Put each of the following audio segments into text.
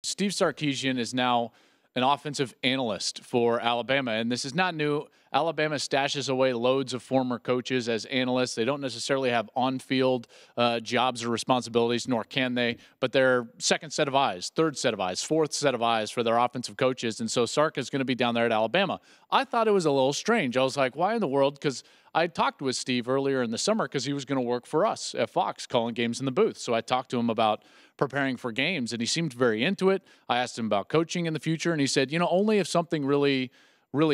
Steve Sarkisian is now an offensive analyst for Alabama, and this is not new. Alabama stashes away loads of former coaches as analysts. They don't necessarily have on-field jobs or responsibilities, nor can they, but they're second set of eyes, third set of eyes, fourth set of eyes for their offensive coaches, and so Sark is going to be down there at Alabama. I thought it was a little strange. I was like, why in the world? Because I talked with Steve earlier in the summer because he was going to work for us at Fox, calling games in the booth. So I talked to him about preparing for games, and he seemed very into it. I asked him about coaching in the future, and he said, only if something really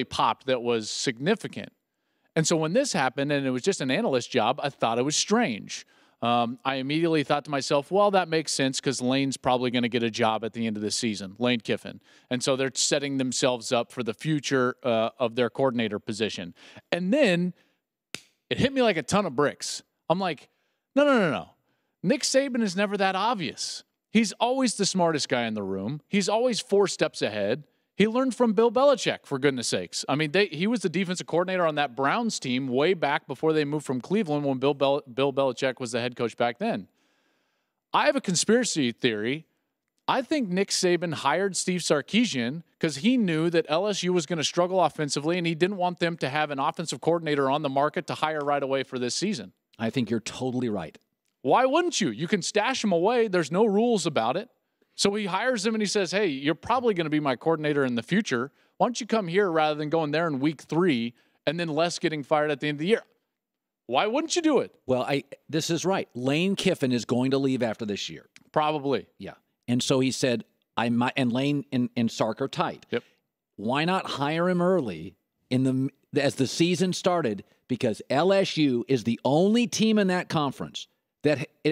popped that was significant. And so when this happened, and it was just an analyst job, I thought it was strange. I immediately thought to myself, well, that makes sense because Lane's probably going to get a job at the end of the season, Lane Kiffin. And so they're setting themselves up for the future of their coordinator position. And then it hit me like a ton of bricks. I'm like, no. Nick Saban is never that obvious. He's always the smartest guy in the room. He's always 4 steps ahead. He learned from Bill Belichick, for goodness sakes. I mean, he was the defensive coordinator on that Browns team way back before they moved from Cleveland when Bill Belichick was the head coach back then. I have a conspiracy theory. I think Nick Saban hired Steve Sarkisian because he knew that LSU was going to struggle offensively, and he didn't want them to have an offensive coordinator on the market to hire right away for this season. I think you're totally right. Why wouldn't you? You can stash him away. There's no rules about it. So he hires him and he says, hey, you're probably going to be my coordinator in the future. Why don't you come here rather than going there in week 3 and then Les getting fired at the end of the year? Why wouldn't you do it? Well, this is right. Lane Kiffin is going to leave after this year. Probably. Yeah. And so he said, and Lane and Sark are tight. Yep. Why not hire him early as the season started? Because LSU is the only team in that conference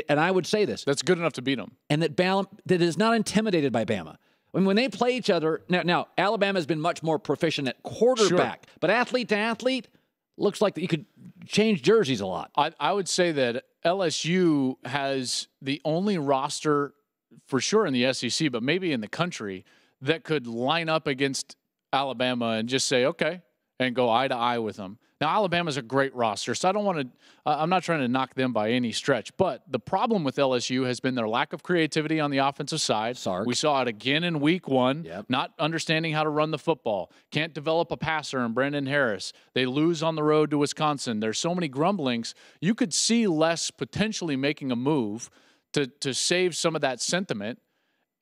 and I would say this, that's good enough to beat them, and that is not intimidated by Bama. I mean, when they play each other now, Alabama has been much more proficient at quarterback, but athlete to athlete, looks like you could change jerseys a lot. I would say that LSU has the only roster for sure in the SEC, but maybe in the country, that could line up against Alabama and just say, okay, and go eye to eye with them. Now, Alabama's a great roster, so I'm not trying to knock them by any stretch, but the problem with LSU has been their lack of creativity on the offensive side. Sark. We saw it again in week 1, not understanding how to run the football, can't develop a passer in Brandon Harris. They lose on the road to Wisconsin. There's so many grumblings. You could see Les potentially making a move to save some of that sentiment.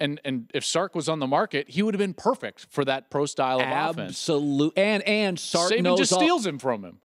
And if Sark was on the market, he would have been perfect for that pro style of offense. Absolutely. And Sark Saban knows just steals him from him.